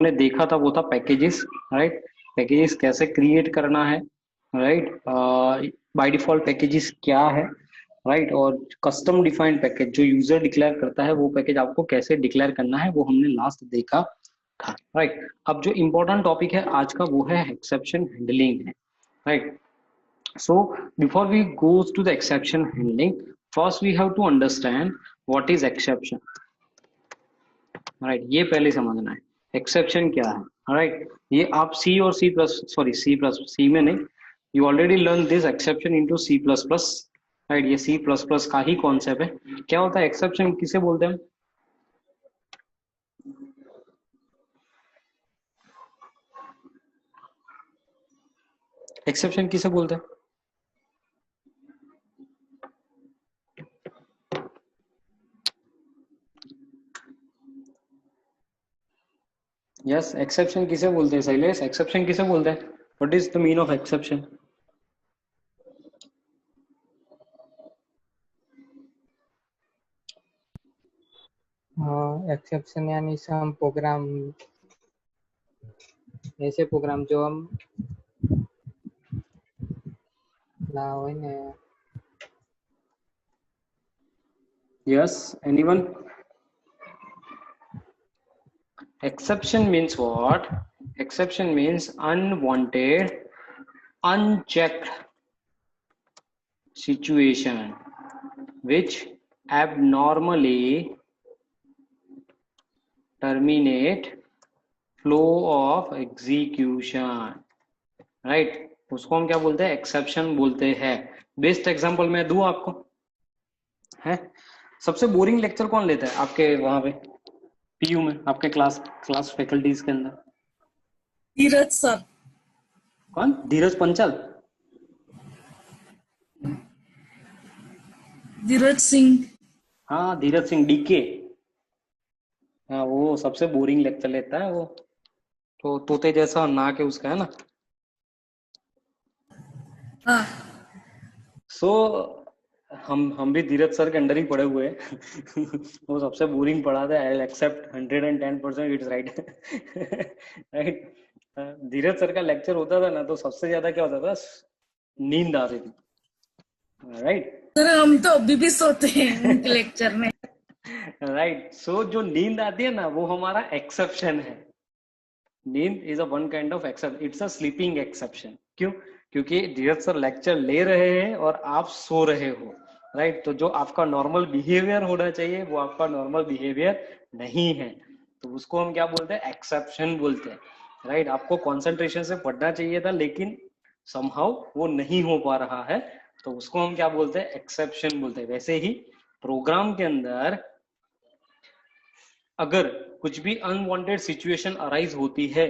हमने देखा था वो था पैकेजेस, राइट। पैकेजेस कैसे क्रिएट करना है, राइट। बाय डिफॉल्ट पैकेजेस क्या है, राइट। और कस्टम डिफाइंड पैकेज जो यूजर डिक्लेयर करता है वो पैकेज आपको कैसे डिक्लेयर करना है वो हमने लास्ट देखा था, राइट। अब जो इम्पोर्टेंट टॉपिक है आज का वो है एक्सेप्शन हैंडलिंग है, right. So before we goes to the exception handling, first we have to understand what is exception, right? ये पहले समझना है exception क्या है, right? ये आप C और C plus sorry C plus C में नहीं, you already learn this exception into C plus plus, right? ये C प्लस प्लस का ही कॉन्सेप्ट है। क्या होता है exception, किसे बोलते हैं? एक्सेप्शन किसे बोलते हैं? यस, एक्सेप्शन किसे बोलते हैं शैलेश? एक्सेप्शन किसे बोलते हैं? What is the mean of exception? Exception यानी सम प्रोग्राम, ऐसे प्रोग्राम जो हम ना हो ने। Yes, anyone? Exception means what? Exception means unwanted, unchecked situation which abnormally terminate flow of execution, right? उसको हम क्या बोलते हैं? एक्सेप्शन बोलते हैं। बेस्ट एग्जांपल मैं दूं आपको, है? सबसे बोरिंग लेक्चर कौन लेता है आपके वहां पे पीयू में, आपके क्लास फैकल्टीज के अंदर? धीरज सर। कौन? धीरज पंचाल? धीरज सिंह। हाँ, धीरज सिंह डीके। हाँ, वो सबसे बोरिंग लेक्चर लेता है वो, तो तोते जैसा ना के उसका है ना। हाँ। सो हम भी धीरज सर के अंडर ही पड़े हुए हैं वो सबसे बोरिंग पढ़ाते हैं। I accept 110%, it's right right. Dheeraj sir का लेक्चर होता था ना तो सबसे ज्यादा क्या होता था? नींद आती थी, राइट। सर हम तो अभी भी सोते हैं उनके लेक्चर में। राइट। सो जो नींद आती है ना वो हमारा एक्सेप्शन है। नींद is a one kind of exception, it's a sleeping exception. क्यों? क्योंकि धीरज सर लेक्चर ले रहे हैं और आप सो रहे हो, राइट। तो जो आपका नॉर्मल बिहेवियर होना चाहिए वो आपका नॉर्मल बिहेवियर नहीं है, तो उसको हम क्या बोलते हैं? एक्सेप्शन बोलते हैं, राइट। आपको कॉन्सेंट्रेशन से पढ़ना चाहिए था लेकिन समहाउ वो नहीं हो पा रहा है, तो उसको हम क्या बोलते हैं? एक्सेप्शन बोलते हैं। वैसे ही प्रोग्राम के अंदर अगर कुछ भी अनवांटेड सिचुएशन अराइज होती है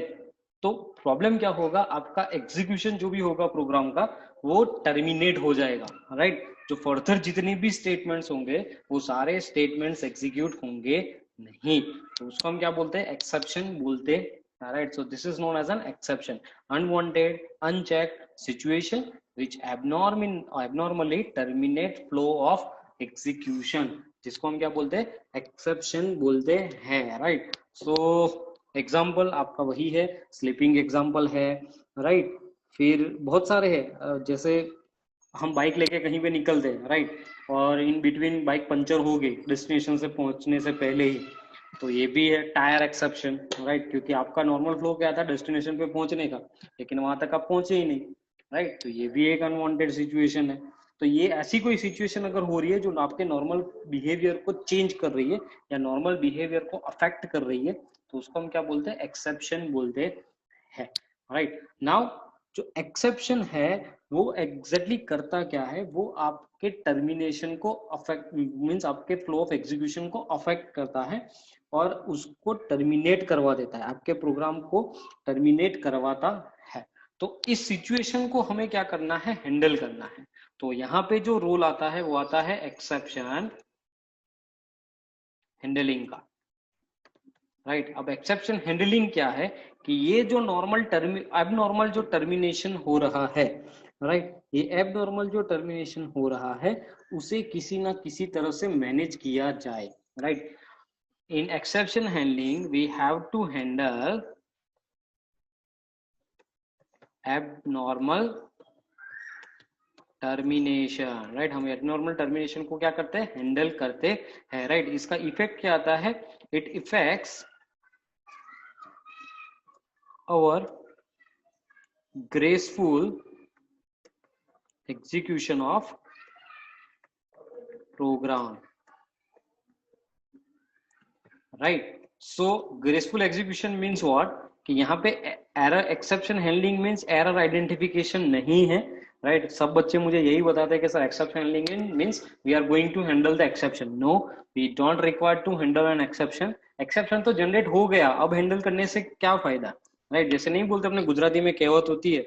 तो प्रॉब्लम क्या होगा? आपका एग्जीक्यूशन जो भी होगा प्रोग्राम का वो टर्मिनेट हो जाएगा, राइट। जो फर्दर जितनी भी स्टेटमेंट्स होंगे वो सारे स्टेटमेंट्स एग्जीक्यूट होंगे नहीं, तो उसको हम क्या बोलते हैं? एक्सेप्शन बोलते हैं, right. So this is known as an exception, unwanted unchecked situation which abnormally terminate flow of execution, जिसको हम क्या बोलते हैं? एक्सेप्शन बोलते हैं, राइट। सो एग्जाम्पल आपका वही है, स्लीपिंग एग्जाम्पल है, राइट। फिर बहुत सारे हैं, जैसे हम बाइक लेके कहीं पे निकलते हैं, राइट, और इन बिटवीन बाइक पंचर हो गई डेस्टिनेशन से पहुंचने से पहले ही, तो ये भी है टायर एक्सेप्शन, राइट। क्योंकि आपका नॉर्मल फ्लो क्या था डेस्टिनेशन पे पहुंचने का, लेकिन वहां तक आप पहुंचे ही नहीं, राइट। तो ये भी एक अनवांटेड सिचुएशन है। तो ये ऐसी कोई सिचुएशन अगर हो रही है जो आपके नॉर्मल बिहेवियर को चेंज कर रही है या नॉर्मल बिहेवियर को अफेक्ट कर रही है, तो उसको हम क्या बोलते हैं? एक्सेप्शन बोलते हैं, राइट। नाउ जो एक्सेप्शन है वो एग्जैक्टली करता क्या है? वो आपके टर्मिनेशन को अफेक्ट मींस आपके फ्लो ऑफ एग्जीक्यूशन को अफेक्ट करता है और उसको टर्मिनेट करवा देता है, आपके प्रोग्राम को टर्मिनेट करवाता है। तो इस सिचुएशन को हमें क्या करना है? हैंडल करना है। तो यहाँ पे जो रोल आता है वो आता है एक्सेप्शन हैंडलिंग का, राइट। अब एक्सेप्शन हैंडलिंग क्या है कि ये जो एबनॉर्मल जो टर्मिनेशन हो रहा है, राइट, ये एबनॉर्मल जो टर्मिनेशन हो रहा है उसे किसी ना किसी तरह से मैनेज किया जाए, right. In exception handling we have to handle abnormal termination, right. हम एबनॉर्मल टर्मिनेशन को क्या करते हैं, हैंडल करते हैं, राइट। इसका इफेक्ट क्या आता है, it effects our graceful execution of program, right? So graceful execution means what, कि यहाँ पे error exception handling means error identification नहीं है, राइट। सब बच्चे मुझे यही बताते हैं कि sir exception handling means we are going to handle the exception. No, we don't require to handle an exception. Exception तो जनरेट हो गया, अब हैंडल करने से क्या फायदा, राइट। जैसे नहीं बोलते अपने गुजराती में कहावत होती है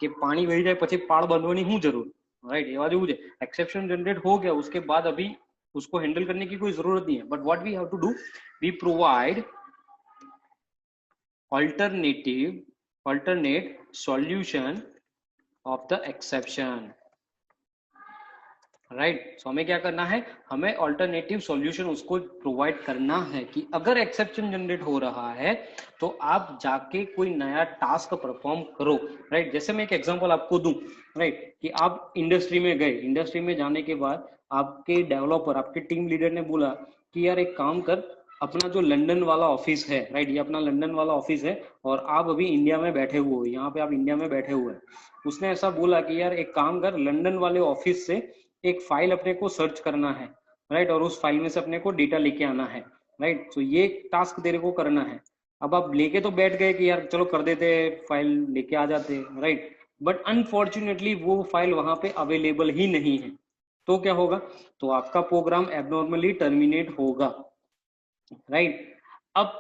कि पानी वही जाए પછી પાળ બાંધવાની શું જરૂર, राइट। એવા જેવું છે, एक्सेप्शन जनरेट हो गया, उसके बाद अभी उसको हैंडल करने की कोई जरूरत नहीं है। But what we have to do, we provide alternate solution of the exception, right. So हमें क्या करना है, हमें ऑल्टरनेटिव सॉल्यूशन उसको प्रोवाइड करना है कि अगर एक्सेप्शन जनरेट हो रहा है तो आप जाके कोई नया टास्क परफॉर्म करो, राइट। जैसे मैं एक एग्जांपल आपको दूं, राइट, कि आप इंडस्ट्री में गए, इंडस्ट्री में जाने के बाद आपके डेवलपर, आपके टीम लीडर ने बोला कि यार एक काम कर, अपना जो लंदन वाला ऑफिस है, राइट, ये अपना लंदन वाला ऑफिस है और आप अभी इंडिया में बैठे हुए हो, यहाँ पे आप इंडिया में बैठे हुए हैं। उसने ऐसा बोला कि यार एक काम कर, लंदन वाले ऑफिस से एक फाइल अपने को सर्च करना है, राइट, और उस फाइल में से अपने को डेटा लेके आना है, राइट। तो ये टास्क तेरे को करना है। अब आप लेके तो बैठ गए कि यार चलो कर देते, फाइल लेके आ जाते, राइट। बट अनफॉर्चुनेटली वो फाइल वहां पे अवेलेबल ही नहीं है, तो क्या होगा, तो आपका प्रोग्राम एबनॉर्मली टर्मिनेट होगा, राइट। अब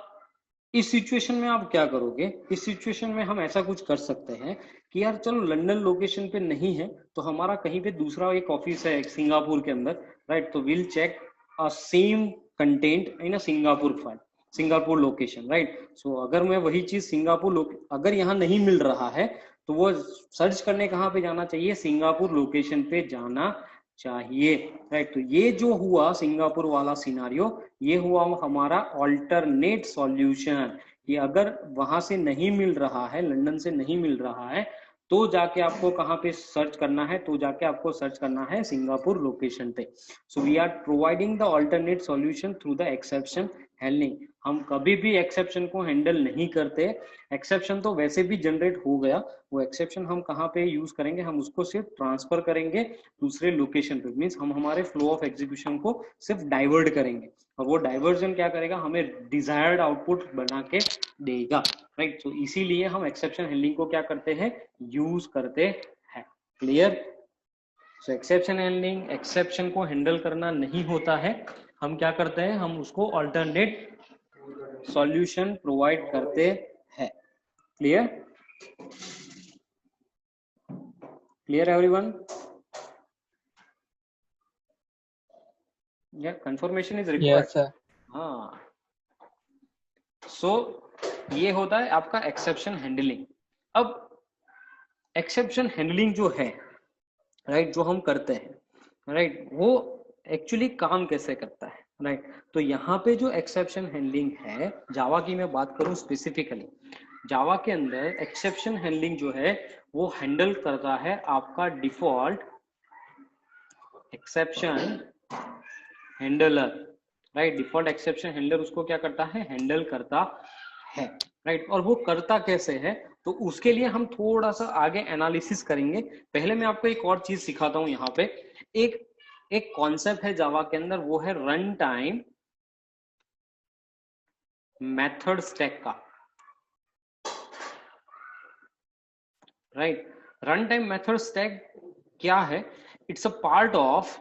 इस सिचुएशन में आप क्या करोगे, इस सिचुएशन में हम ऐसा कुछ कर सकते हैं कि यार चलो लंदन लोकेशन पे नहीं है तो हमारा कहीं पे दूसरा एक ऑफिस है सिंगापुर के अंदर, राइट। तो will check a same content in a Singapore file, Singapore location, right. So अगर मैं वही चीज अगर यहाँ नहीं मिल रहा है तो वो सर्च करने कहाँ पे जाना चाहिए, सिंगापुर लोकेशन पे जाना चाहिए, राइट। तो ये जो हुआ सिंगापुर वाला सिनारियो, ये हुआ हमारा ऑल्टरनेट सॉल्यूशन, कि अगर वहां से नहीं मिल रहा है, लंदन से नहीं मिल रहा है, तो जाके आपको कहाँ पे सर्च करना है, तो जाके आपको सर्च करना है सिंगापुर लोकेशन पे। So we are providing the alternate solution through the exception handling. हम कभी भी एक्सेप्शन को हैंडल नहीं करते, एक्सेप्शन तो वैसे भी जनरेट हो गया, वो एक्सेप्शन हम कहाँ पे यूज करेंगे, हम उसको सिर्फ ट्रांसफर करेंगे दूसरे लोकेशन पे, मीन्स हम हमारे फ्लो ऑफ एग्जीक्यूशन को सिर्फ डाइवर्ट करेंगे, और वो डाइवर्जन क्या करेगा, हमें डिजायर्ड आउटपुट बना के देगा, राइट। तो इसीलिए हम एक्सेप्शन हैंडलिंग को क्या करते हैं, यूज करते हैं। क्लियर। सो एक्सेप्शन हैंडलिंग, एक्सेप्शन को हैंडल करना नहीं होता है, हम क्या करते हैं, हम उसको ऑल्टरनेट सॉल्यूशन प्रोवाइड करते हैं। Clear, clear everyone? या confirmation is required? Yes sir. हाँ। सो ये होता है आपका एक्सेप्शन हैंडलिंग। अब एक्सेप्शन हैंडलिंग जो है, राइट, जो हम करते हैं, राइट, वो एक्चुअली काम कैसे करता है, राइट। तो यहाँ पे जो एक्सेप्शन हैंडलिंग है, जावा की मैं बात करूं स्पेसिफिकली, जावा के अंदर एक्सेप्शन हैंडलिंग जो है वो हैंडल करता है आपका default exception handler, right. Default exception handler उसको क्या करता है, हैंडल करता है, राइट। और वो करता कैसे है, तो उसके लिए हम थोड़ा सा आगे एनालिसिस करेंगे। पहले मैं आपको एक और चीज सिखाता हूं। यहाँ पे एक कॉन्सेप्ट है जावा के अंदर, वो है रन टाइम मेथड स्टैक का, right. Run time method stack क्या है, it's a part of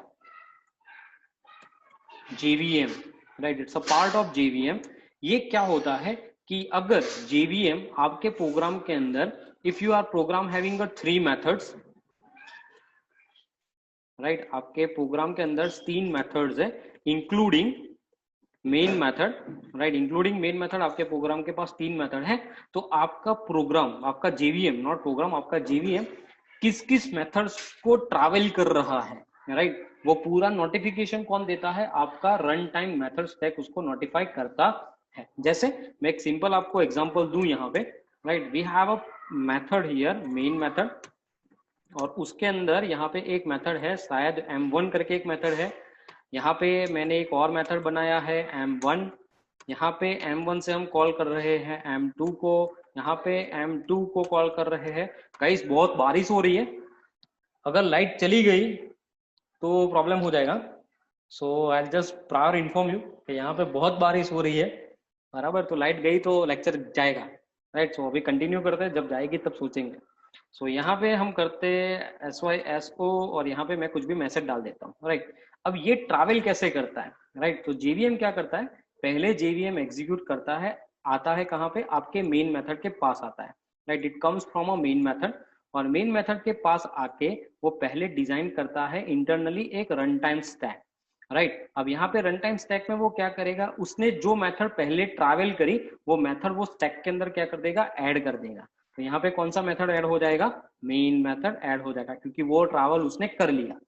JVM, right, it's a part of JVM। ये क्या होता है कि अगर JVM आपके प्रोग्राम के अंदर, if you are program having a 3 methods, right, आपके प्रोग्राम के अंदर 3 मेथड्स है, including main method, right, including main method, आपके प्रोग्राम के पास 3 मेथड है। तो आपका प्रोग्राम, आपका JVM, नॉट प्रोग्राम, आपका JVM किस किस मेथड्स को ट्रैवल कर रहा है, राइट, वो पूरा नोटिफिकेशन कौन देता है, आपका रन टाइम मेथड स्टैक उसको नोटिफाई करता है। जैसे मैं एक सिंपल आपको एग्जांपल दूं यहाँ पे, right. We have a method here, main method, और उसके अंदर यहाँ पे एक मेथड है, शायद m1 करके एक मेथड है। यहाँ पे मैंने एक और मेथड बनाया है m1। यहाँ पे m1 से हम कॉल कर रहे हैं m2 को, यहाँ पे m2 को कॉल कर रहे हैं। गाइस बहुत बारिश हो रही है, अगर लाइट चली गई तो प्रॉब्लम हो जाएगा। So I just prior inform you कि यहाँ पे बहुत बारिश हो रही है, बराबर। तो लाइट गई तो लेक्चर जाएगा, राइट। सो अभी कंटिन्यू करते हैं, जब जाएगी तब सोचेंगे। सो यहाँ पे हम करते SYSO, और यहाँ पे मैं कुछ भी मैसेज डाल देता हूँ, राइट। अब ये ट्रैवल कैसे करता है, राइट। तो JVM क्या करता है, पहले JVM एग्जीक्यूट करता है, आता है कहाँ पे, आपके मेन मेथड के पास आता है, right. It comes from a main method, और मेन मेथड के पास आके वो पहले डिजाइन करता है इंटरनली एक रन टाइम स्टैक, राइट। अब यहाँ पे रन टाइम स्टैक में वो क्या करेगा, उसने जो मेथड पहले ट्रैवल करी वो मेथड वो स्टैक के अंदर क्या कर देगा, ऐड कर देगा। तो यहाँ पे कौन सा मेथड ऐड हो जाएगा, मेन मेथड ऐड हो जाएगा, क्योंकि वो ट्रैवल उसने कर लिया।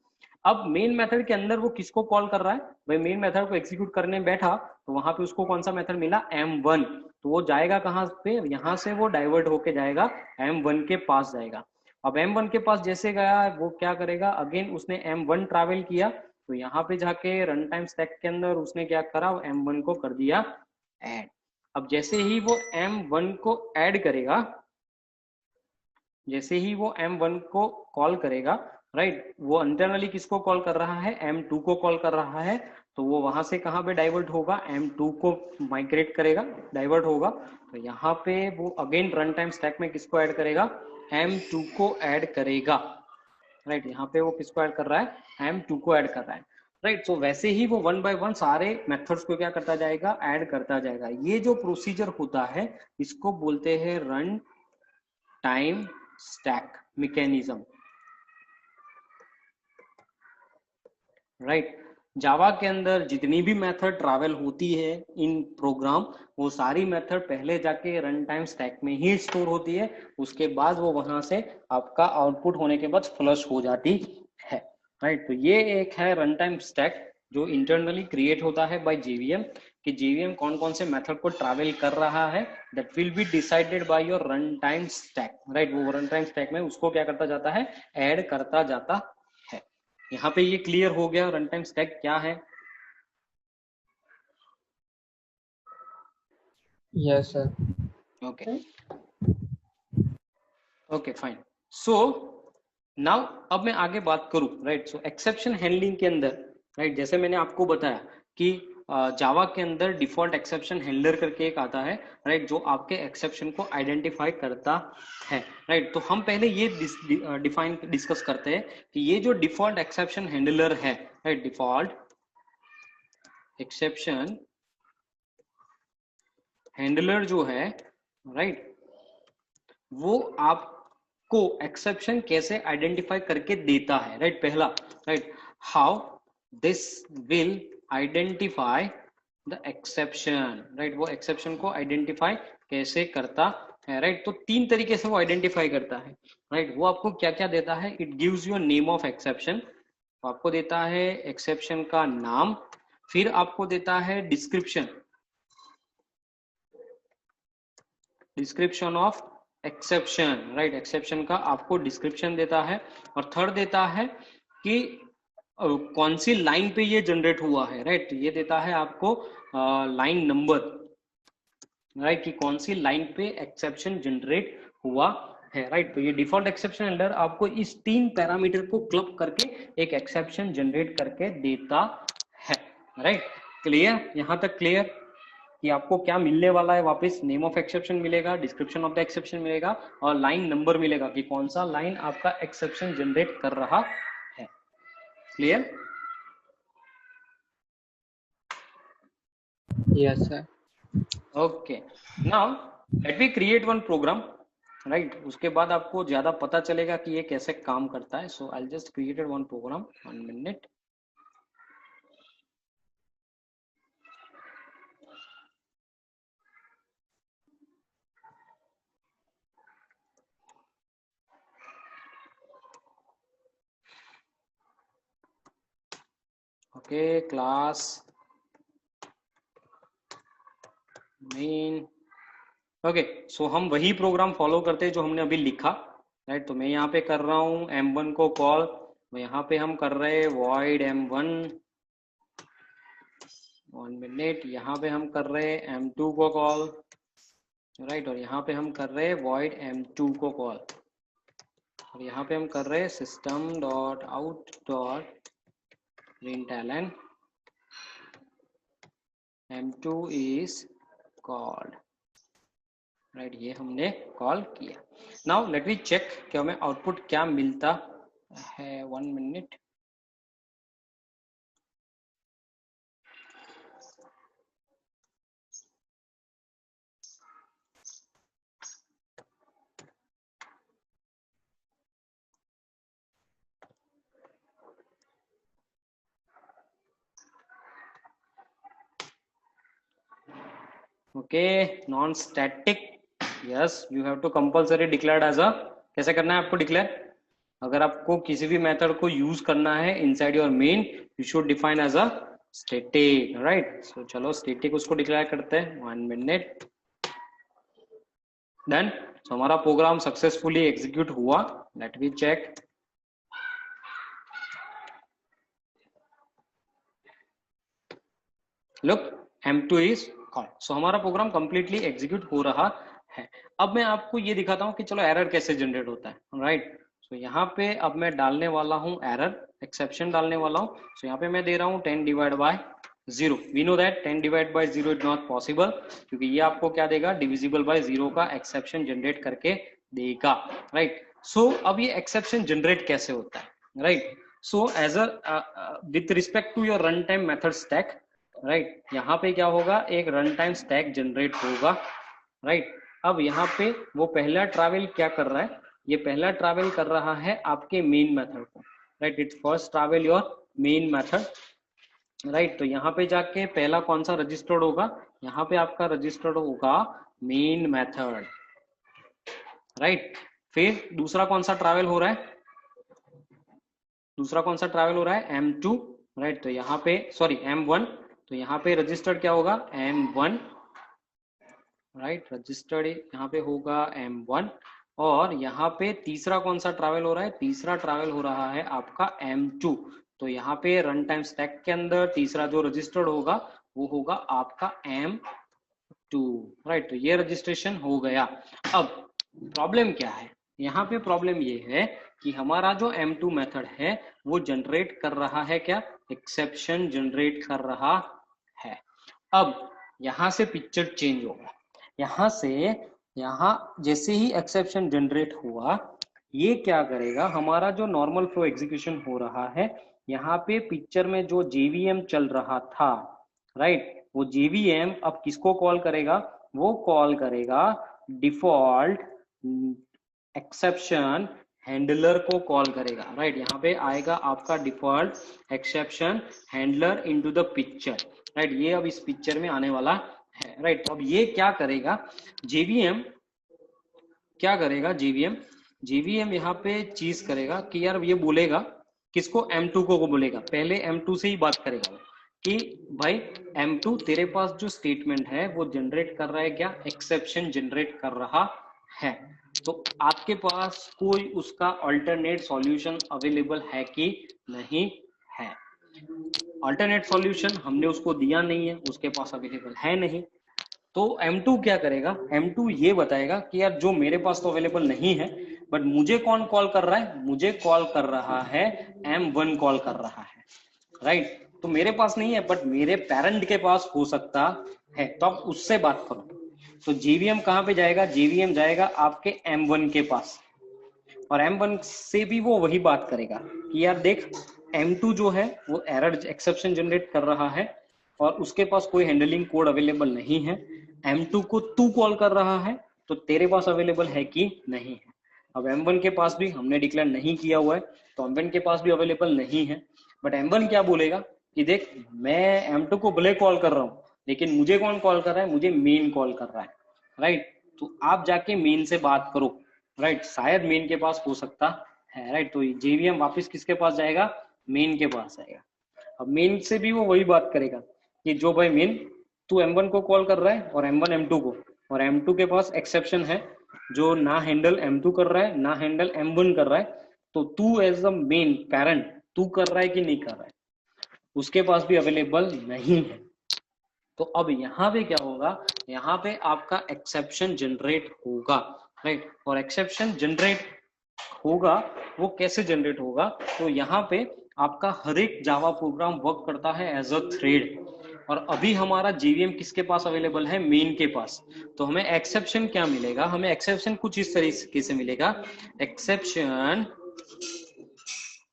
अब मेन मेथड के अंदर वो किसको कॉल कर रहा है भाई, मेन मेथड को एग्जीक्यूट करने बैठा तो वहां पे उसको कौन सा मेथड मिला, m1। तो वो जाएगा कहाँ पे, यहाँ से वो डाइवर्ट होके जाएगा m1 के पास जाएगा। अब m1 के पास जैसे गया, वो क्या करेगा, अगेन उसने m1 ट्रैवल किया, तो यहाँ पे जाके रन टाइम स्टैक के अंदर उसने क्या करा, m1 को कर दिया ऐड। अब जैसे ही वो m1 को ऐड करेगा, जैसे ही वो m1 को कॉल करेगा, राइट, वो इंटरनली किसको कॉल कर रहा है, m2 को कॉल कर रहा है। तो वो वहां से कहाँ पे डाइवर्ट होगा, m2 को माइग्रेट करेगा, डाइवर्ट होगा। तो यहाँ पे वो अगेन रन टाइम स्टैक में किसको ऐड करेगा, m2 को ऐड करेगा, राइट। यहाँ पे वो किसको ऐड कर रहा है, m2 को ऐड कर रहा है, राइट। सो वैसे ही वो वन बाय वन सारे मेथड्स को क्या करता जाएगा, ऐड करता जाएगा। ये जो प्रोसीजर होता है इसको बोलते हैं run time stack mechanism, right. Java के अंदर जितनी भी मेथड ट्रैवल होती है इन प्रोग्राम, वो सारी मेथड पहले जाके रन टाइम स्टैक में ही स्टोर होती है, उसके बाद वो वहां से आपका आउटपुट होने के बाद फ्लश हो जाती है, राइट। तो ये एक है रन टाइम स्टैक जो इंटरनली क्रिएट होता है बाय JVM, कि JVM कौन कौन से मेथड को ट्रैवल कर रहा है, that will be decided by your run time stack, right. वो रन टाइम स्टैक में उसको क्या करता जाता है, ऐड करता जाता है। यहाँ पे ये क्लियर हो गया रन टाइम स्टैक क्या है। Yes, sir. Okay okay fine. So now अब मैं आगे बात करूं, राइट। सो एक्सेप्शन हैंडलिंग के अंदर, राइट, जैसे मैंने आपको बताया कि जावा के अंदर डिफॉल्ट एक्सेप्शन हैंडलर करके एक आता है, राइट, जो आपके एक्सेप्शन को आइडेंटिफाई करता है, राइट। तो हम पहले ये डिफाइन डिस्कस करते हैं कि ये जो डिफॉल्ट एक्सेप्शन हैंडलर है, राइट, डिफॉल्ट एक्सेप्शन हैंडलर जो है, राइट, वो आपको एक्सेप्शन कैसे आइडेंटिफाई करके देता है, राइट। पहला, right, how this will identify the exception, right. वो एक्सेप्शन को आइडेंटिफाई कैसे करता है, राइट। तो तीन तरीके से वो आइडेंटिफाई करता है, राइट। वो आपको क्या क्या देता है, it gives you name of exception, आपको देता है एक्सेप्शन का नाम, फिर आपको देता है description, description of exception, right. Exception का आपको डिस्क्रिप्शन देता है, और थर्ड देता है कि कौन सी लाइन पे ये जनरेट हुआ है, राइट। ये देता है आपको लाइन नंबर, राइट, कि कौन सी लाइन पे एक्सेप्शन जनरेट हुआ है, राइट। तो ये डिफॉल्ट एक्सेप्शन हैंडलर आपको इस तीन पैरामीटर को क्लब करके एक एक्सेप्शन जनरेट करके देता है, राइट। क्लियर, यहां तक क्लियर कि आपको क्या मिलने वाला है, वापस नेम ऑफ एक्सेप्शन मिलेगा, डिस्क्रिप्शन ऑफ द एक्सेप्शन मिलेगा, और लाइन नंबर मिलेगा कि कौन सा लाइन आपका एक्सेप्शन जनरेट कर रहा है। Clear? Yes, sir. Okay, now let we create one program, right. उसके बाद आपको ज्यादा पता चलेगा कि ये कैसे काम करता है। So I just created one program, 1 minute. Okay, class main okay so हम वही प्रोग्राम फॉलो करते हैं जो हमने अभी लिखा, राइट। तो मैं यहाँ पे कर रहा हूँ m1 को कॉल, यहाँ पे हम कर रहे हैं void m1, 1 मिनट, यहाँ पे हम कर रहे हैं m2 को कॉल, राइट। और यहाँ पे हम कर रहे हैं void m2 को कॉल, और यहाँ पे हम कर रहे हैं system dot out dot println m2 is called, right. ये हमने कॉल किया। नाउ लेट मी चेक कि हमें आउटपुट क्या मिलता है। 1 minute, okay non static, yes you have to compulsory declared as a, कैसे करना है आपको डिक्लेयर, अगर आपको किसी भी मेथड को यूज करना है inside your main, you should define as a static, right. So चलो स्टैटिक उसको डिक्लेयर करते हैं। 1 मिनट, डन। सो हमारा प्रोग्राम सक्सेसफुली एग्जीक्यूट हुआ। Let me check, look m2 is called. So हमारा प्रोग्राम कंप्लीटली एग्जीक्यूट हो रहा है। अब मैं आपको ये दिखाता हूँ कि चलो एरर कैसे जनरेट होता है, राइट। सो यहाँ पे अब मैं डालने वाला हूँ एरर, एक्सेप्शन डालने वाला हूँ। सो यहाँ पे मैं दे रहा हूँ 10 divide by 0। We know that 10 divide by 0 is not possible, क्योंकि ये आपको क्या देगा, डिविजिबल बाय 0 का एक्सेप्शन जनरेट करके देगा, राइट। सो अब ये एक्सेप्शन जनरेट कैसे होता है, right. So as a with respect to your run time method stack, right, यहाँ पे क्या होगा, एक रन टाइम स्टैक जनरेट होगा, राइट। अब यहाँ पे वो पहला ट्रैवल क्या कर रहा है, ये पहला ट्रैवल कर रहा है आपके मेन मेथड को, right. It first travel your main method, right. तो यहाँ पे जाके पहला कौन सा रजिस्टर्ड होगा, यहाँ पे आपका रजिस्टर्ड होगा मेन मेथड, राइट। फिर दूसरा कौन सा ट्रैवल हो रहा है, दूसरा कौन सा ट्रैवल हो रहा है, m2, राइट। तो यहाँ पे सॉरी m1, तो यहाँ पे रजिस्टर्ड क्या होगा, m1, राइट। रजिस्टर्ड यहाँ पे होगा m1। और यहाँ पे तीसरा कौन सा ट्रैवल हो रहा है, तीसरा ट्रैवल हो रहा है आपका m2। तो यहाँ पे रन टाइम स्टैक के अंदर तीसरा जो रजिस्टर्ड होगा वो होगा आपका m2, राइट। तो ये रजिस्ट्रेशन हो गया। अब प्रॉब्लम क्या है, यहाँ पे प्रॉब्लम ये है कि हमारा जो m2 मेथड है वो जनरेट कर रहा है क्या, एक्सेप्शन जनरेट कर रहा है। अब यहाँ से पिक्चर चेंज होगा, यहाँ से यहाँ जैसे ही एक्सेप्शन जनरेट हुआ, ये क्या करेगा, हमारा जो नॉर्मल फ्लो एग्जीक्यूशन हो रहा है, यहाँ पे पिक्चर में जो जेवीएम चल रहा था, राइट, वो जेवीएम अब किसको कॉल करेगा, वो कॉल करेगा डिफॉल्ट एक्सेप्शन हैंडलर को कॉल करेगा, राइट। यहाँ पे आएगा आपका default exception handler into the picture, right. ये अब इस पिक्चर में आने वाला है, राइट। अब ये क्या करेगा, जेवीएम क्या करेगा, जेवीएम यहाँ पे चीज करेगा कि यार ये बोलेगा किसको, m2 को बोलेगा, पहले m2 से ही बात करेगा कि भाई m2 तेरे पास जो स्टेटमेंट है वो जनरेट कर रहा है क्या, एक्सेप्शन जनरेट कर रहा है। तो आपके पास कोई उसका अल्टरनेट सॉल्यूशन अवेलेबल है कि नहीं है, अल्टरनेट सॉल्यूशन हमने उसको दिया नहीं है, उसके पास अवेलेबल है नहीं। तो M2 क्या करेगा, M2 ये बताएगा कि यार जो मेरे पास तो अवेलेबल नहीं है, बट मुझे कौन कॉल कर रहा है, मुझे कॉल कर रहा है M1 कॉल कर रहा है, राइट। तो मेरे पास नहीं है बट मेरे पेरेंट के पास हो सकता है, तो आप उससे बात करो। तो जेवीएम कहाँ पे जाएगा, जेवीएम जाएगा आपके M1 के पास, और M1 से भी वो वही बात करेगा कि यार देख M2 जो है वो एरर एक्सेप्शन जनरेट कर रहा है और उसके पास कोई हैंडलिंग कोड अवेलेबल नहीं है, M2 को तू कॉल कर रहा है तो तेरे पास अवेलेबल है कि नहीं है। अब M1 के पास भी हमने डिक्लेयर नहीं किया हुआ है तो M1 के पास भी अवेलेबल नहीं है, बट M1 क्या बोलेगा कि देख मैं M2 को भले कॉल कर रहा हूँ लेकिन मुझे कौन कॉल कर रहा है, मुझे मेन कॉल कर रहा है, राइट। तो आप जाके मेन से बात करो, राइट, शायद मेन के पास हो सकता है, राइट। तो जेवीएम वापस किसके पास जाएगा, मेन के पास जाएगा। अब मेन से भी वो वही बात करेगा कि जो भाई मेन तू M1 को कॉल कर रहा है और M1 M2 को, और M2 के पास एक्सेप्शन है जो ना हैंडल M2 कर रहा है ना हैंडल M1 कर रहा है, तो तू एज अ मेन पेरेंट तू कर रहा है कि नहीं कर रहा है, उसके पास भी अवेलेबल नहीं है। तो अब यहाँ पे क्या होगा, यहाँ पे आपका एक्सेप्शन जनरेट होगा, राइट। और एक्सेप्शन जनरेट होगा, वो कैसे जनरेट होगा, तो यहाँ पे आपका हर एक जावा प्रोग्राम वर्क करता है एज अ थ्रेड, और अभी हमारा जेवीएम किसके पास अवेलेबल है, मेन के पास। तो हमें एक्सेप्शन क्या मिलेगा, हमें एक्सेप्शन कुछ इस तरीके से मिलेगा, एक्सेप्शन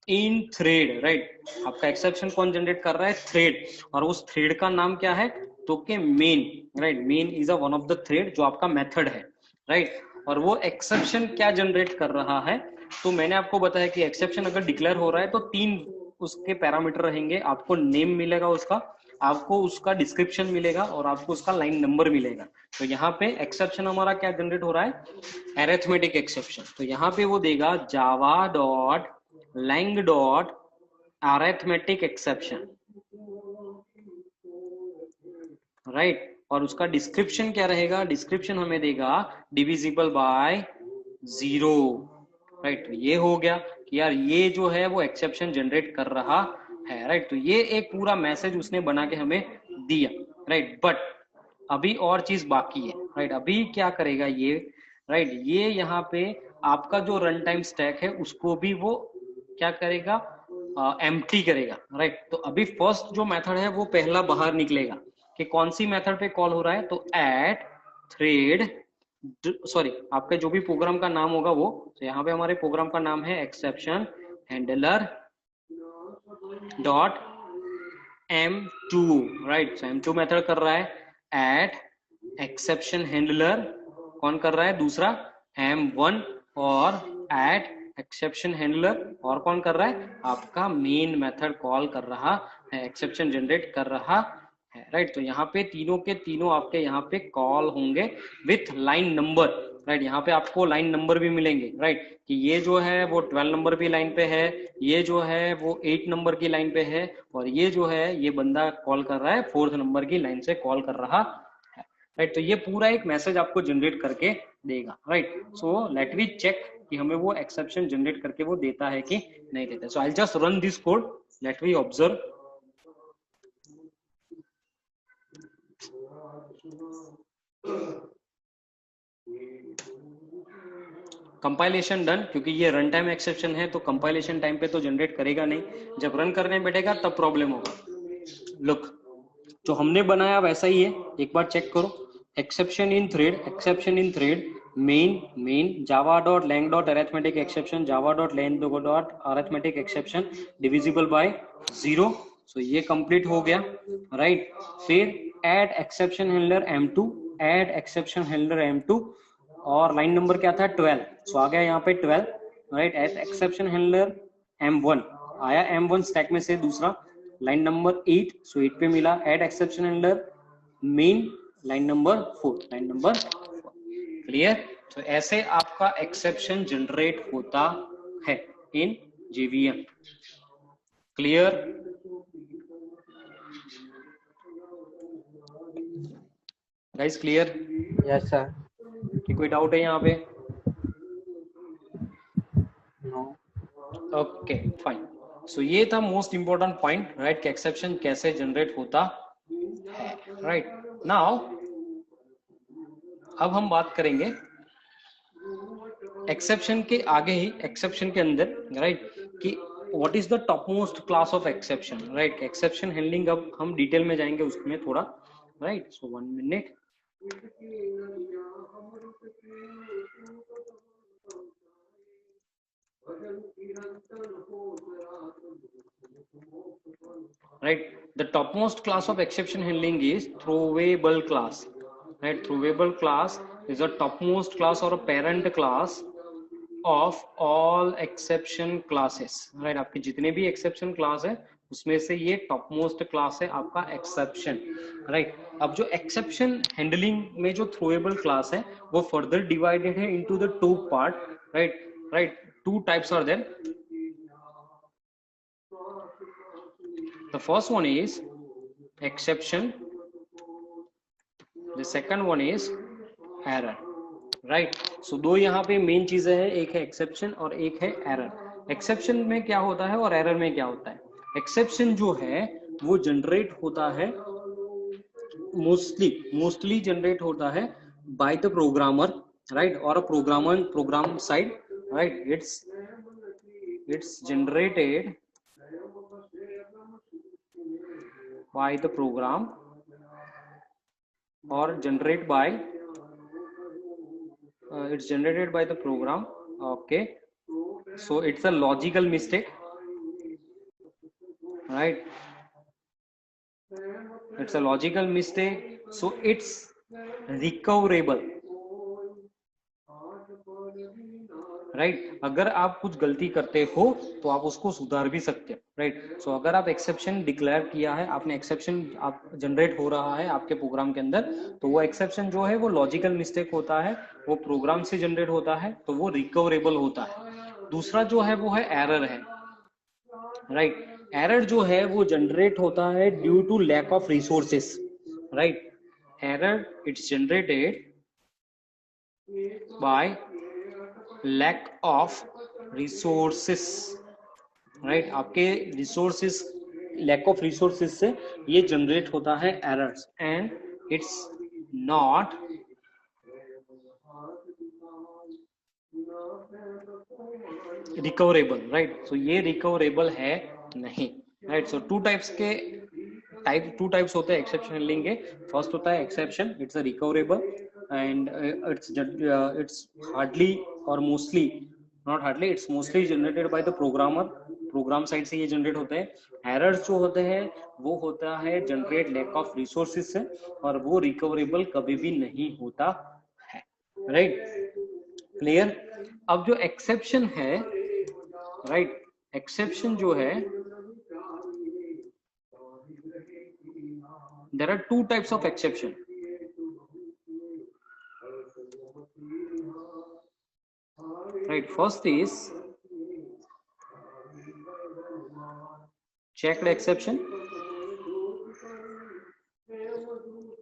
इन थ्रेड, राइट। आपका एक्सेप्शन कौन जनरेट कर रहा है, थ्रेड, और उस थ्रेड का नाम क्या है, तो के main, right. Main is a one of the thread जो आपका मेथड है, राइट। और वो एक्सेप्शन क्या जनरेट कर रहा है, तो मैंने आपको बताया कि एक्सेप्शन अगर डिक्लेयर हो रहा है तो 3 उसके पैरामीटर रहेंगे, आपको नेम मिलेगा उसका, आपको उसका डिस्क्रिप्शन मिलेगा और आपको उसका लाइन नंबर मिलेगा। तो यहाँ पे एक्सेप्शन हमारा क्या जनरेट हो रहा है, अरिथमेटिक एक्सेप्शन। तो यहाँ पे वो देगा Java dot lang dot arithmetic exception, right. और उसका डिस्क्रिप्शन क्या रहेगा, डिस्क्रिप्शन हमें देगा डिविजिबल बाय 0, राइट। तो ये हो गया कि यार ये जो है वो एक्सेप्शन जनरेट कर रहा है, राइट। तो ये एक पूरा मैसेज उसने बना के हमें दिया, राइट। बट अभी और चीज बाकी है, राइट। अभी क्या करेगा ये, राइट, ये यहाँ पे आपका जो रन टाइम स्टैक है उसको भी वो क्या करेगा, एम्प्टी करेगा, राइट। तो अभी फर्स्ट जो मेथड है वो पहला बाहर निकलेगा कि कौन सी मेथड पे कॉल हो रहा है, तो एट थ्रेड, सॉरी आपका जो भी प्रोग्राम का नाम होगा वो, तो यहाँ पे हमारे प्रोग्राम का नाम है exception handler dot M2, right. So M2 method कर रहा है एट एक्सेप्शन हैंडलर, कौन कर रहा है, दूसरा M1, और एट एक्सेप्शन हैंडलर और कौन कर रहा है, आपका मेन मेथड कॉल कर रहा है, एक्सेप्शन जनरेट कर रहा है, राइट। तो यहाँ पे तीनों के तीनों आपके यहाँ पे कॉल होंगे विथ लाइन नंबर, राइट। यहाँ पे आपको लाइन नंबर भी मिलेंगे, राइट, कि ये जो है वो 12 नंबर की लाइन पे है, ये जो है वो 8 नंबर की लाइन पे है, और ये जो है ये बंदा कॉल कर रहा है 4th नंबर की लाइन से कॉल कर रहा है, राइट। तो ये पूरा एक मैसेज आपको जनरेट करके देगा, right. So let we check कि हमें वो एक्सेप्शन जनरेट करके वो देता है कि नहीं देता। So I just run this code, let we observe. Compilation done, क्योंकि ये रन टाइम एक्सेप्शन है तो कंपाइलेशन टाइम पे तो जनरेट करेगा नहीं, जब रन करने बैठेगा तब प्रॉब्लम होगा। लुक, जो हमने बनाया वैसा ही है, एक बार चेक करो। Exception in thread, exception in thread, main Java dot lang dot arithmetic exception, Java dot lang dot arithmetic exception divisible by 0। So ये कंप्लीट हो गया, राइट। फिर add exception handler M2, add exception handler M2, और line number क्या था, 12। सो आ गया यहाँ पे 12, right. Add exception handler M1 आया, M1 स्टैक में से दूसरा, लाइन नंबर 8, सो 8 पे मिला। At exception handler main, line number 4, line number 4, clear. तो ऐसे आपका एक्सेप्शन जनरेट होता है in JVM, clear. Guys clear, yes sir. कि कोई डाउट है यहाँ पे, नो। Okay fine. सो ये था मोस्ट इंपॉर्टेंट पॉइंट, राइट, कि एक्सेप्शन कैसे जनरेट होता है, राइट। नाउ अब हम बात करेंगे एक्सेप्शन के आगे ही, एक्सेप्शन के अंदर, राइट, कि what is the top most class of exception, right. Exception handling अब हम डिटेल में जाएंगे उसमें थोड़ा, right. So 1 minute. Right, the topmost class of exception handling is throwable class, right. Throwable class is a topmost class or a parent class of all exception classes, right। आपके जितने भी exception class है उसमें से ये top most class है आपका exception, right. अब जो एक्सेप्शन हैंडलिंग में जो थ्रोएबल क्लास है वो फर्दर डिवाइडेड है into the 2 part, right. 2 types are there. The first one is exception, the second one is error, right. So दो यहाँ पे मेन चीजें हैं, एक है एक्सेप्शन और एक है एरर। एक्सेप्शन में क्या होता है और एरर में क्या होता है? एक्सेप्शन जो है वो जनरेट होता है, मोस्टली जनरेट होता है बाय द प्रोग्रामर, राइट, और a program side, right. It's generated by the program or generate by it's generated by the program. Okay, so it's a logical mistake, right? It's a logical mistake, so it's recoverable, right. अगर आप कुछ गलती करते हो तो आप उसको सुधार भी सकते हो, राइट। सो अगर आप एक्सेप्शन डिक्लेयर किया है, आपने एक्सेप्शन आप जनरेट हो रहा है आपके प्रोग्राम के अंदर, तो वो एक्सेप्शन जो है वो लॉजिकल मिस्टेक होता है, वो प्रोग्राम से जनरेट होता है, तो वो रिकवरेबल होता है। दूसरा जो है वो है एरर है, राइट। एरर जो है वो जनरेट होता है due to lack of resources, right. Error it's generated by lack of resources, right. आपके रिसोर्सेस, लैक ऑफ रिसोर्सेस से ये जनरेट होता है errors, and it's not recoverable, right. So ये रिकवरेबल है नहीं, राइट। सो टू टाइप्स होते हैं एक्सेप्शन हैंडलिंग के। फर्स्ट होता है exception, it's a recoverable and it's hardly और mostly, not hardly, it's mostly generated by the programmer, program side से ये जनरेट होते हैं। एरर्स जो होते हैं वो होता है जनरेट लैक ऑफ रिसोर्सेस से, और वो रिकवरेबल कभी भी नहीं होता है, राइट। क्लियर? अब जो एक्सेप्शन है, राइट, एक्सेप्शन जो है, there are two types of exception, right? First is checked exception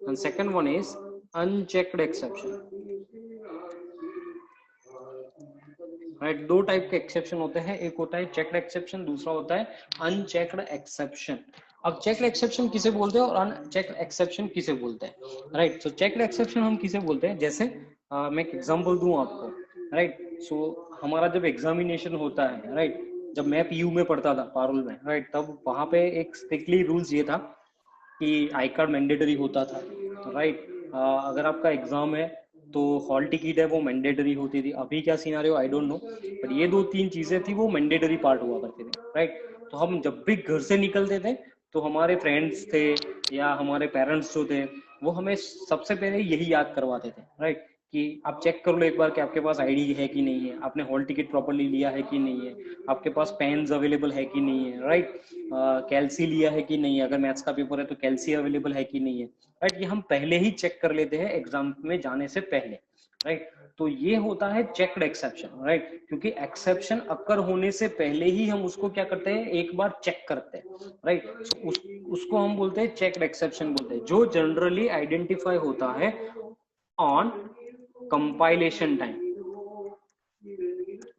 and second one is unchecked exception, right. दो टाइप के एक्सेप्शन होते हैं, एक होता है चेक्ड एक्सेप्शन, दूसरा होता है अनचेक्ड एक्सेप्शन। अब चेक्ड एक्सेप्शन किसे बोलते हैं और अनचेक्ड एक्सेप्शन किसे बोलते हैं, राइट। सो चेक्ड एक्सेप्शन हम किसे बोलते हैं, जैसे मैं एक एग्जांपल दूं आपको, राइट। सो हमारा जब एग्जामिनेशन होता है, राइट, जब मैं पीयू में पढ़ता था पारुल में, राइट, तब वहां पे एक स्ट्रिक्टली रूल्स ये था कि आई कार्ड मैंडेटरी होता था, राइट। अगर आपका एग्जाम है तो हॉल टिकट है वो मैंडेटरी होती थी। अभी क्या scenario I don't know, but ये दो तीन चीजें थी वो मैंडेटरी पार्ट हुआ करती थी, राइट। तो हम जब भी घर से निकलते थे तो हमारे फ्रेंड्स थे या हमारे पेरेंट्स जो थे वो हमें सबसे पहले यही याद करवाते थे, राइट, कि आप चेक कर लो एक बार कि आपके पास आईडी है कि नहीं है, आपने हॉल टिकट प्रॉपर्ली लिया है कि नहीं है, आपके पास पेन्स अवेलेबल है कि नहीं है, राइट, कैल्सी लिया है कि नहीं है, अगर मैथ्स का पेपर है तो कैल्सी अवेलेबल है कि नहीं है, राइट। ये हम पहले ही चेक कर लेते हैं एग्जाम में जाने से पहले, राइट। तो ये होता है चेक्ड एक्सेप्शन, राइट, क्योंकि एक्सेप्शन अकर होने से पहले ही हम उसको क्या करते हैं, एक बार चेक करते हैं, राइट। उसको हम बोलते हैं चेक्ड एक्सेप्शन बोलते हैं, जो जनरली आइडेंटिफाई होता है on compilation time,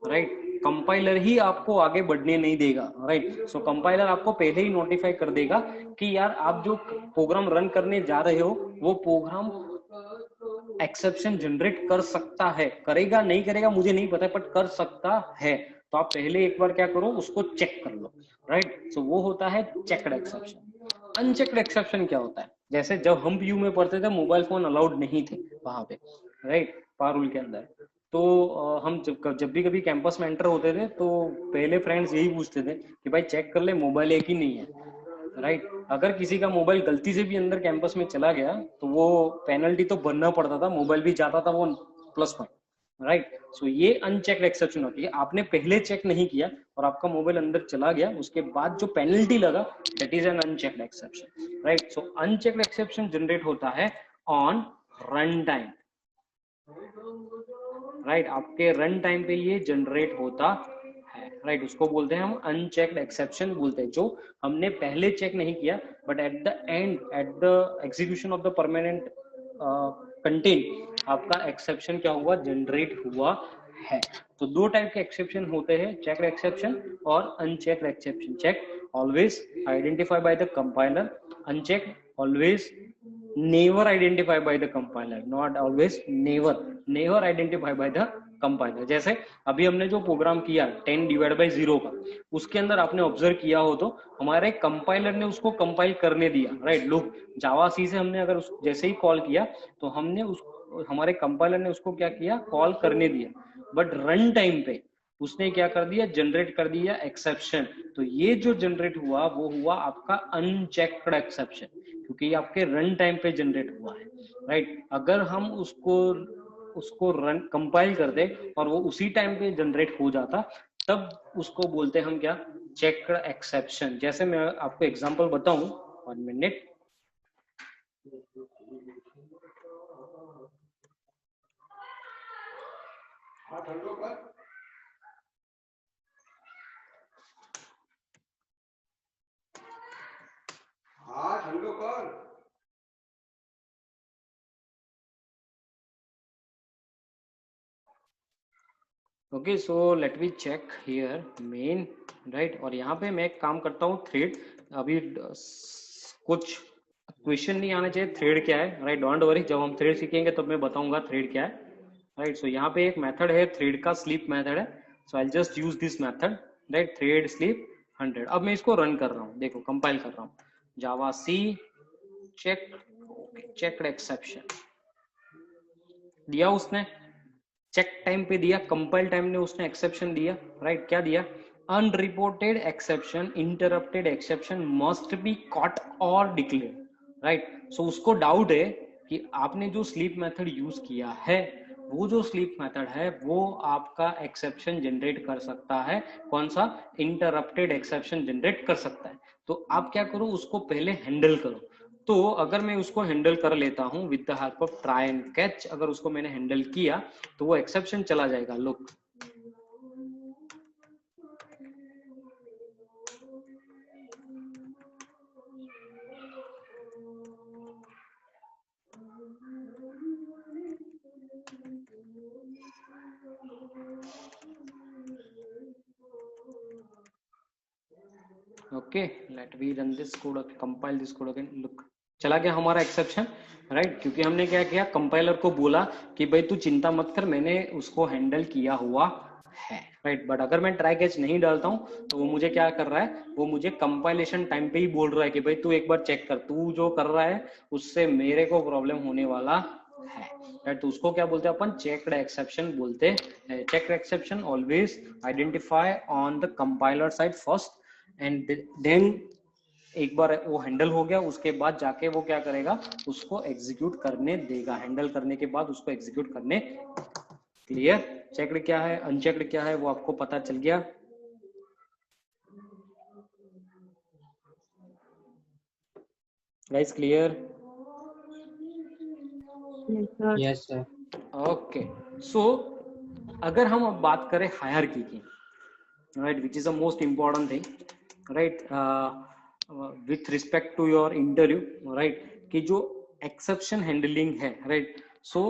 right. Compiler ही आपको आगे बढ़ने नहीं देगा, राइट। सो कंपाइलर आपको पहले ही नोटिफाई कर देगा कि यार आप जो प्रोग्राम रन करने जा रहे हो वो प्रोग्राम एक्सेप्शन जनरेट कर सकता है, करेगा नहीं करेगा मुझे नहीं पता, बट कर सकता है, तो आप पहले एक बार क्या करो उसको चेक कर लो, राइट। सो वो होता है चेक्ड एक्सेप्शन। अनचेक्ड एक्सेप्शन क्या होता है, जैसे जब हम पीयू में पढ़ते थे मोबाइल फोन अलाउड नहीं थे वहां पे, राइट, पारुल के अंदर, तो हम जब भी कभी कैंपस में एंटर होते थे तो पहले फ्रेंड्स यही पूछते थे कि भाई चेक कर ले मोबाइल है कि नहीं है, राइट। अगर किसी का मोबाइल गलती से भी अंदर कैंपस में चला गया तो वो पेनल्टी तो भरना पड़ता था, मोबाइल भी जाता था वो प्लस पॉइंट, राइट। सो ये अनचेक्ड एक्सेप्शन होती है, आपने पहले चेक नहीं किया और आपका मोबाइल अंदर चला गया, उसके बाद जो पेनल्टी लगा that is an unchecked exception, right. So unchecked exception generate होता है ऑन रन टाइम, राइट, आपके रन टाइम पे ये जनरेट होता है, राइट। उसको बोलते हैं हम अनचेक्ड एक्सेप्शन बोलते हैं, जो हमने पहले चेक नहीं किया but at the end, at the execution of the permanent contain आपका एक्सेप्शन क्या हुआ, जनरेट हुआ है। तो दो टाइप के एक्सेप्शन होते हैं, चेक्ड एक्सेप्शन और unchecked exception. Check always identify by the compiler, unchecked always never identify by the compiler, not always, never identify by the compiler. जैसे अभी हमने जो प्रोग्राम किया 10/0 का, उसके अंदर आपने ऑब्जर्व किया हो तो हमारे कंपाइलर ने उसको कंपाइल करने दिया, राइट। लुक, जावा सी से हमने अगर जैसे ही कॉल किया तो हमने हमारे कंपाइलर ने उसको क्या किया, कॉल करने दिया, बट रन टाइम पे उसने क्या कर दिया, जनरेट कर दिया एक्सेप्शन। तो ये जो जनरेट हुआ वो हुआ आपका अनचेक्ड एक्सेप्शन, क्योंकि ये आपके रन टाइम पे जनरेट हुआ है, राइट। अगर हम उसको रन कंपाइल कर दे और वो उसी टाइम पे जनरेट हो जाता, तब उसको बोलते हैं हम क्या, चेक्ड एक्सेप्शन। जैसे मैं आपको एग्जांपल बताऊं, 1 minute. Okay, so let me check here main, right. और यहाँ पे मैं एक काम करता हूँ, थ्रेड। अभी कुछ क्वेश्चन नहीं आना चाहिए थ्रेड क्या है, राइट। डोंट वरी, जब हम थ्रेड सीखेंगे तब मैं बताऊंगा थ्रेड क्या है, राइट। सो यहाँ पे एक मेथड है थ्रेड का, स्लीप मेथड है। So I just use this method, right, thread sleep 100। अब मैं इसको रन कर रहा हूँ, देखो कंपाइल कर रहा हूँ, जावा सी चेक, चेक्ड एक्सेप्शन दिया उसने, चेक टाइम पे दिया, कंपाइल टाइम ने उसने एक्सेप्शन दिया, राइट। क्या दिया, unreported exception, interrupted exception must be caught और डिक्लेयर, राइट। सो उसको डाउट है कि आपने जो स्लीप मेथड यूज किया है, वो जो स्लीप मेथड है वो आपका एक्सेप्शन जनरेट कर सकता है, कौन सा, इंटरप्टेड एक्सेप्शन जनरेट कर सकता है। तो आप क्या करो, उसको पहले हैंडल करो। तो अगर मैं उसको हैंडल कर लेता हूं with the help of try and catch, अगर उसको मैंने हैंडल किया तो वो एक्सेप्शन चला जाएगा। Look, okay, let me run this code, compile this code again. Look, चला गया हमारा एक्सेप्शन, राइट। क्योंकि हमने क्या किया, कंपाइलर को बोला कि भाई तू चिंता मत कर, मैंने उसको हैंडल किया हुआ है, राइट। बट अगर मैं ट्राई कैच नहीं डालता हूं तो वो मुझे क्या कर रहा है, वो मुझे कंपाइलेशन टाइम पे ही बोल रहा है कि भाई तू एक बार चेक कर, तू जो कर रहा है उससे मेरे को प्रॉब्लम होने वाला है, राइट। तो उसको क्या बोलते हैं अपन, चेक्ड एक्सेप्शन बोलते हैं। Checked exception always identify on the compiler side first, and then एक बार वो हैंडल हो गया उसके बाद जाके वो क्या करेगा, उसको एग्जीक्यूट करने देगा, हैंडल करने के बाद उसको एग्जीक्यूट करने। क्लियर, चेक्ड क्या है, अनचेक्ड क्या है, वो आपको पता चल गया। Guys clear? Yes sir. Okay, so अगर हम अब बात करें हायरार्की की, right, which is the most important thing, right, with respect to your interview, right, कि जो एक्सेप्शन हैंडलिंग है, राइट। सो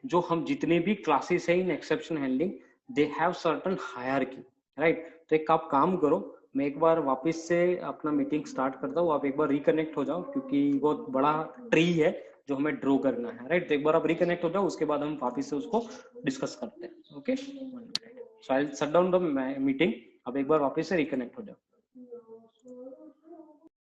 जो हम जितने भी क्लासेस है in exception handling, they have certain hierarchy, right. तो एक आप काम करो, मैं एक बार वापस से अपना मीटिंग स्टार्ट करता हूँ, आप एक बार रिकनेक्ट हो जाओ, क्योंकि बहुत बड़ा ट्री है जो हमें ड्रॉ करना है, राइट। तो एक बार आप रिकनेक्ट हो जाओ, उसके बाद हम वापस से उसको डिस्कस करते हैं। Okay, so I will shut down the meeting, अब एक बार वापस से रिकनेक्ट हो जाओ।